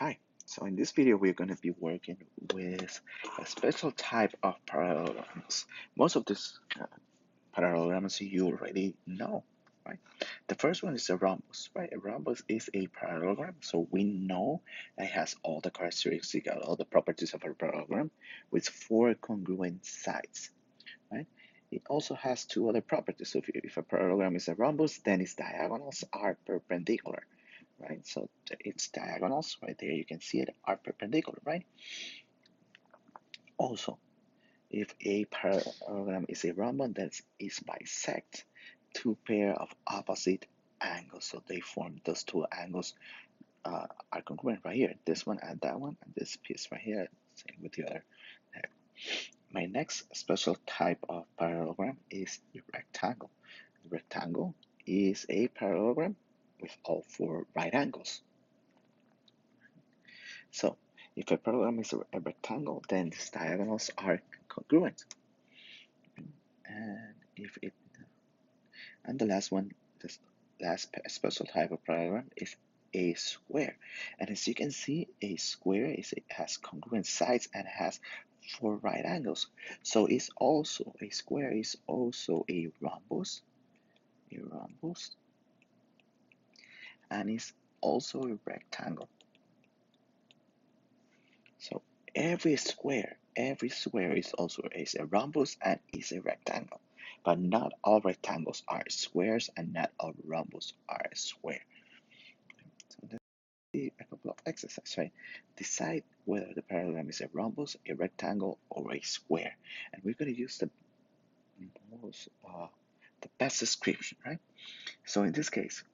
Hi, so in this video we're going to be working with a special type of parallelograms. Most of these parallelograms you already know, right? The first one is a rhombus, right? A rhombus is a parallelogram, so we know that it has all the characteristics, all the properties of a parallelogram with four congruent sides, right? It also has two other properties. So if a parallelogram is a rhombus, then its diagonals are perpendicular, right? So its diagonals, right there, you can see it, are perpendicular, right? Also, if a parallelogram is a rhombus, that is bisect two pair of opposite angles. So they form those two angles are congruent right here. This one and that one, and this piece right here, same with the other. My next special type of parallelogram is the rectangle. The rectangle is a parallelogram with all four right angles. So if a parallelogram is a rectangle, then its diagonals are congruent. And the last one, this last special type of parallelogram is a square. And as you can see, a square has congruent sides and has four right angles. So it's also a square is also a rhombus, and it's also a rectangle. So every square is also a rhombus and is a rectangle. But not all rectangles are squares and not all rhombus are a square. So let's see a couple of exercises, right? Decide whether the parallelogram is a rhombus, a rectangle, or a square. And we're going to use the best description, right? So in this case,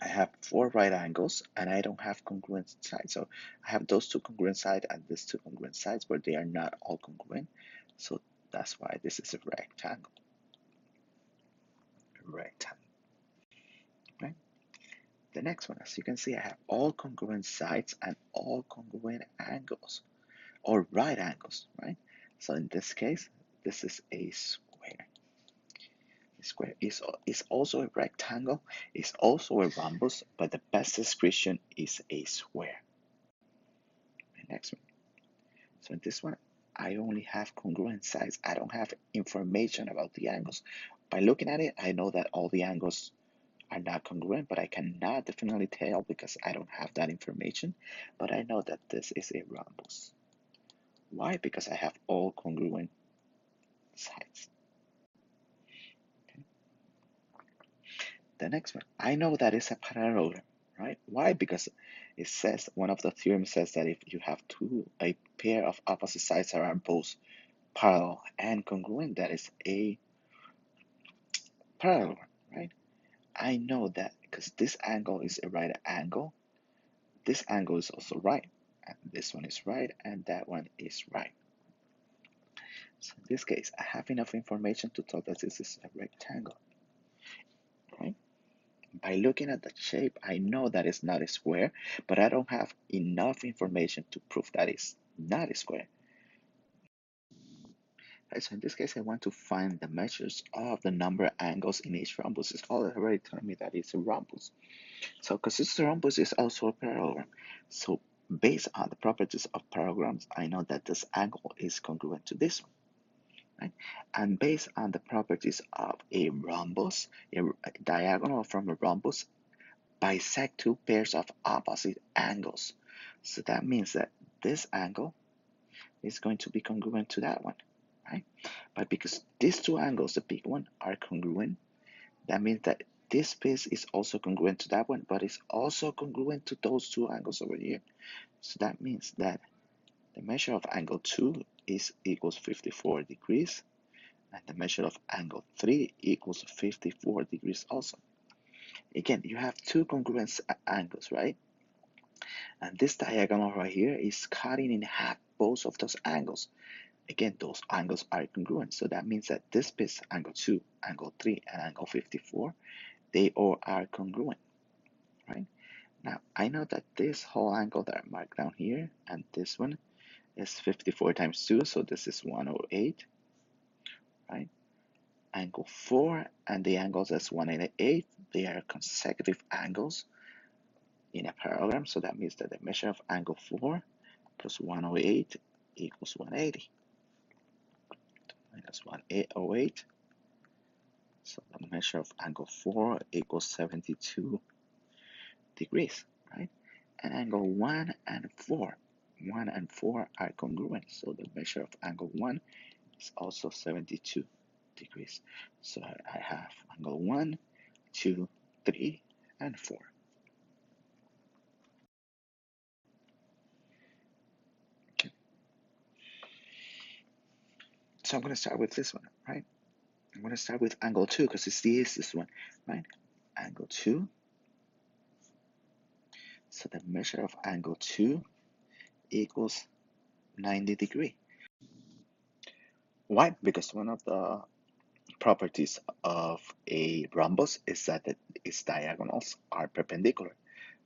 I have four right angles and I don't have congruent sides. So I have those two congruent sides and these two congruent sides, but they are not all congruent. So that's why this is a rectangle. Right? The next one, as you can see, I have all congruent sides and all congruent angles, or right angles, right? So in this case, this is a square. A square is also a rectangle, is also a rhombus, but the best description is a square. The next one. So in this one, I only have congruent sides. I don't have information about the angles. By looking at it, I know that all the angles are not congruent, but I cannot definitely tell because I don't have that information. But I know that this is a rhombus. Why? Because I have all congruent sides. Okay. The next one, I know that it's a parallelogram, right? Why? Because it says, one of the theorems says that if you have a pair of opposite sides that are both parallel and congruent, that is a parallelogram, right? I know that because this angle is a right angle, this angle is also right, and this one is right, and that one is right. So in this case, I have enough information to tell that this is a rectangle, right? By looking at the shape, I know that it's not a square, but I don't have enough information to prove that it's not a square. Right, so in this case, I want to find the measures of the number of angles in each rhombus. It's already telling me that it's a rhombus. So because this rhombus is also a parallelogram, so based on the properties of parallelograms, I know that this angle is congruent to this one. Right? And based on the properties of a rhombus, a diagonal from a rhombus bisect two pairs of opposite angles. So that means that this angle is going to be congruent to that one, right? But because these two angles, the big one, are congruent, that means that this piece is also congruent to that one, but it's also congruent to those two angles over here. So that means that the measure of angle 2 is equals 54 degrees, and the measure of angle 3 equals 54 degrees also. Again, you have two congruent angles, right? And this diagonal right here is cutting in half both of those angles. Again, those angles are congruent. So that means that this piece, angle 2, angle 3, and angle 54, they all are congruent, right? Now, I know that this whole angle that I marked down here and this one is 54 times 2, so this is 108, right? Angle 4 and the angles that's 188, they are consecutive angles in a parallelogram, so that means that the measure of angle 4 plus 108 equals 180 minus 108. So the measure of angle 4 equals 72 degrees, right? And angle 1 and 4 are congruent, so the measure of angle 1 is also 72 degrees. So I have angle 1, 2, 3, and 4. Okay. So I'm going to start with this one, right? I'm going to start with angle 2 because it's the easiest one, right? Angle 2. So the measure of angle 2 equals 90 degrees. Why? Because one of the properties of a rhombus is that its diagonals are perpendicular.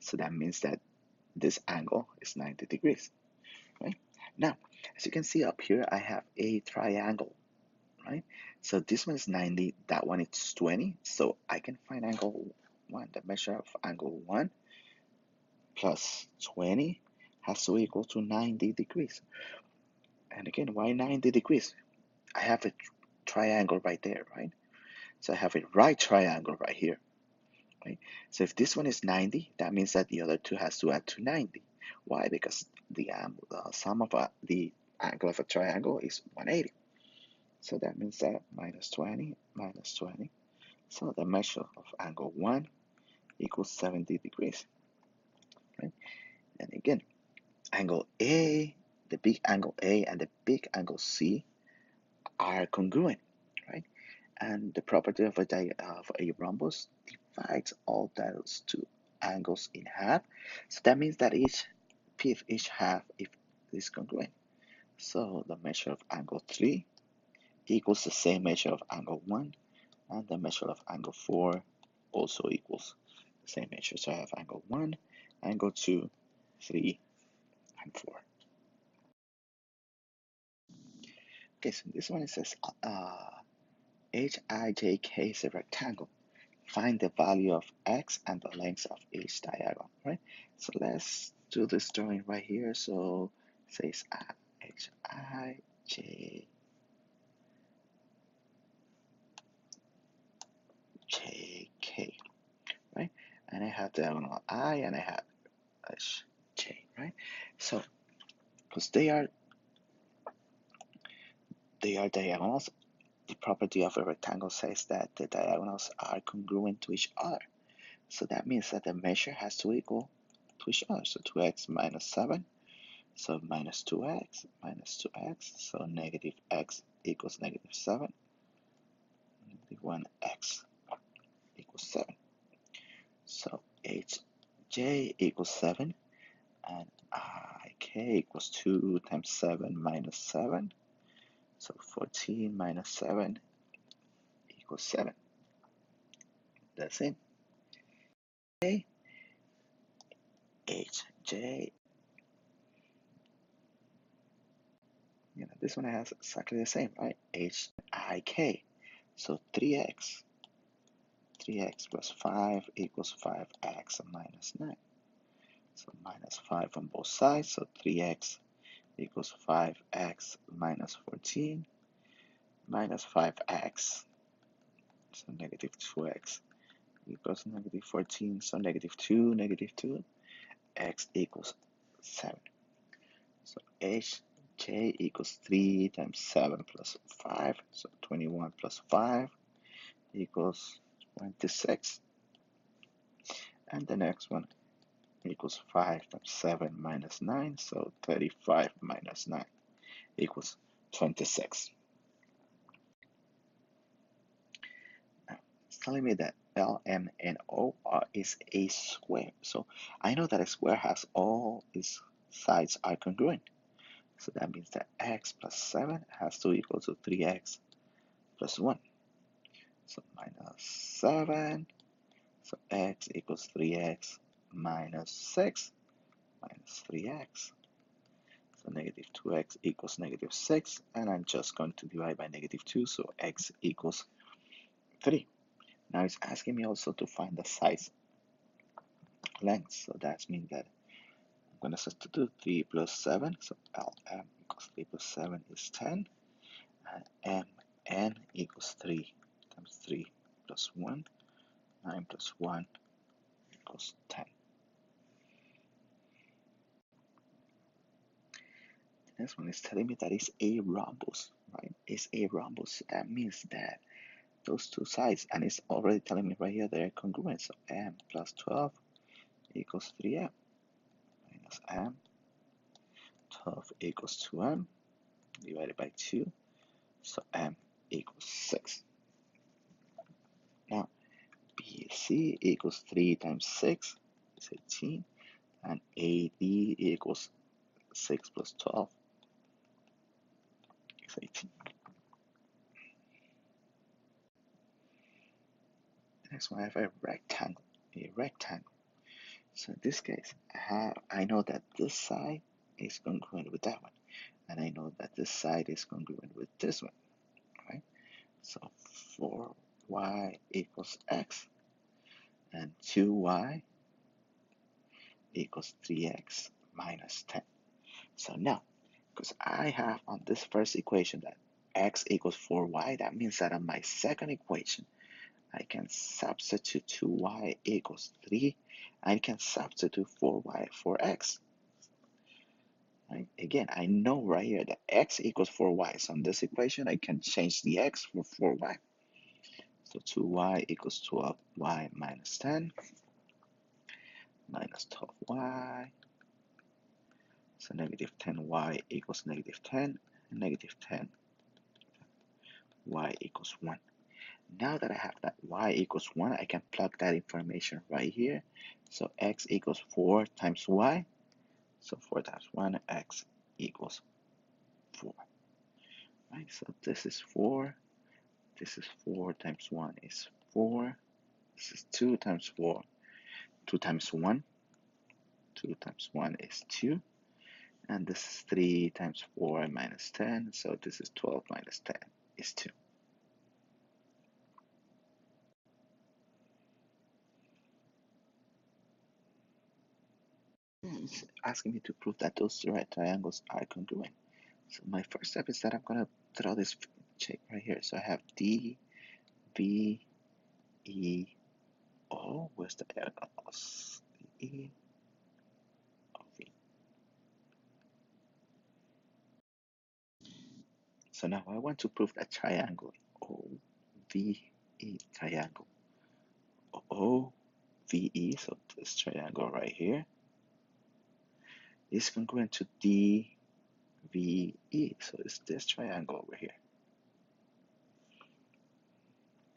So that means that this angle is 90 degrees, right? Now, as you can see up here, I have a triangle, right? So this one is 90, that one is 20. So I can find angle 1, the measure of angle 1 plus 20 has to equal to 90 degrees. And again, why 90 degrees? I have a triangle right there, right? So I have a right triangle right here, right? So if this one is 90, that means that the other two has to add to 90. Why? Because the sum of the angle of a triangle is 180. So that means that minus 20 minus 20. So the measure of angle 1 equals 70 degrees, right? And again, angle A, the big angle A and the big angle C are congruent, right? And the property of a rhombus divides all those two angles in half. So that means that each half is congruent. So the measure of angle 3 equals the same measure of angle 1, and the measure of angle 4 also equals the same measure. So I have angle 1, angle 2, 3, and 4. Okay, so this one it says HIJK is a rectangle. Find the value of x and the length of each diagonal, right? So let's do this drawing right here. So it says HIJK, right? And I have diagonal I and I have J, right? So because they are diagonals, the property of a rectangle says that the diagonals are congruent to each other. So that means that the measure has to equal to each other. So 2x minus 7. So minus 2x minus 2x. So negative x equals negative 7. Negative 1x equals 7. So hj equals 7. And ik equals 2 times 7 minus 7. So 14 minus 7 equals 7. That's it. Okay. Hj, this one has exactly the same, right? Hik. So 3x plus 5 equals 5x minus 9. So minus 5 on both sides. So 3x equals 5x minus 14 minus 5x. So negative 2x equals negative 14. So negative 2, x equals 7. So hj equals 3 times 7 plus 5. So 21 plus 5 equals 26. And the next one equals 5 times 7 minus 9. So 35 minus 9 equals 26. Now, it's telling me that LMNO is a square. So I know that a square has all its sides are congruent. So that means that x plus 7 has to equal to 3x plus 1. So minus 7. So x equals 3x minus 6 minus 3x. So negative 2x equals negative 6. And I'm just going to divide by negative 2. So x equals 3. Now it's asking me also to find the size length. So that means that I'm going to substitute 3 plus 7. So Lm equals 3 plus 7 is 10. And Mn equals 3 times 3 plus 1. 9 plus 1 equals 10. This one is telling me that it's a rhombus, right? It's a rhombus. That means that those two sides, and it's already telling me right here they're congruent. So m plus 12 equals 3m minus m. 12 equals 2m divided by 2. So m equals 6. Now, BC equals 3 times 6 is 18. And AD equals 6 plus 12 is 18. Next one, I have a rectangle. A rectangle. So in this case, I know that this side is congruent with that one. And I know that this side is congruent with this one, right? So 4y equals x, and 2y equals 3x minus 10. So now, because I have on this first equation that x equals 4y, that means that on my second equation, I can substitute 2y equals 3. I can substitute 4y for x. Right? Again, I know right here that x equals 4y. So in this equation, I can change the x for 4y. So 2y equals 12y minus 10 minus 12y. So negative 10y equals negative 10. And negative 10y equals 1. Now that I have that y equals 1, I can plug that information right here. So x equals 4 times y. So 4 times 1, x equals 4. Right? So this is 4. This is 4 times 1 is 4. This is 2 times 4. 2 times 1. 2 times 1 is 2. And this is 3 times 4 minus 10. So this is 12 minus 10 is 2. It's asking me to prove that those two right triangles are congruent. So my first step is that I'm going to draw this shape right here. So I have D, V, E, O. Where's the diagonals? E, O, V. So now I want to prove that triangle OVE triangle OVE, so this triangle right here is congruent to DVE, so it's this triangle over here.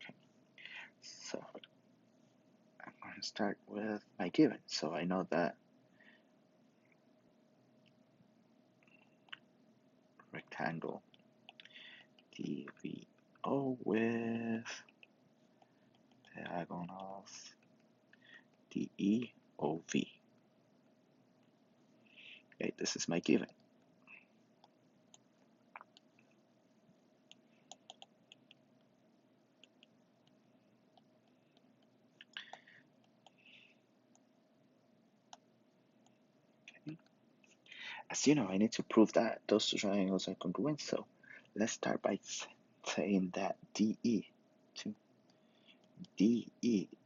Okay. So I'm going to start with my given. So I know that rectangle DVO with diagonals DEOV. Okay, this is my given. Okay. As you know, I need to prove that those two triangles are congruent. So let's start by saying that DE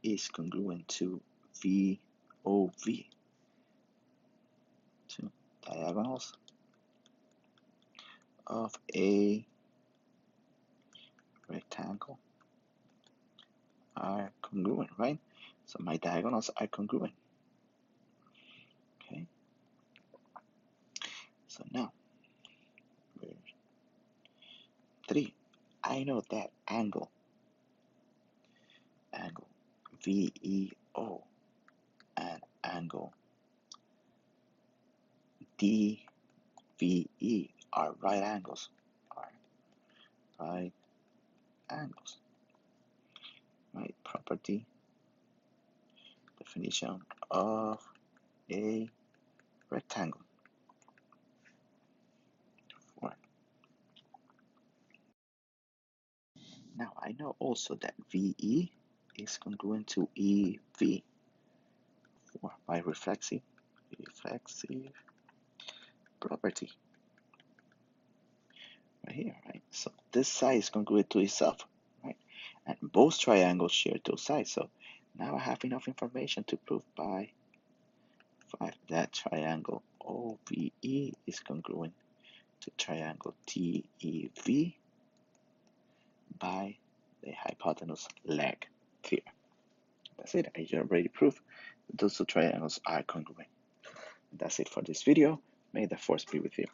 is congruent to VOV, to diagonals of a rectangle are congruent, right? So my diagonals are congruent. Okay. So now, 3. I know that angle VEO and angle DVE are right angles. Are right angles. Right? Property, definition of a rectangle. 4. Now I know also that VE is congruent to EV. 4 by reflexive property right here, right? So this side is congruent to itself, right? And both triangles share those sides. So now I have enough information to prove by 5 that triangle OVE is congruent to triangle TEV by the hypotenuse leg theorem. That's it. I already proved those two triangles are congruent. That's it for this video. May the force be with you.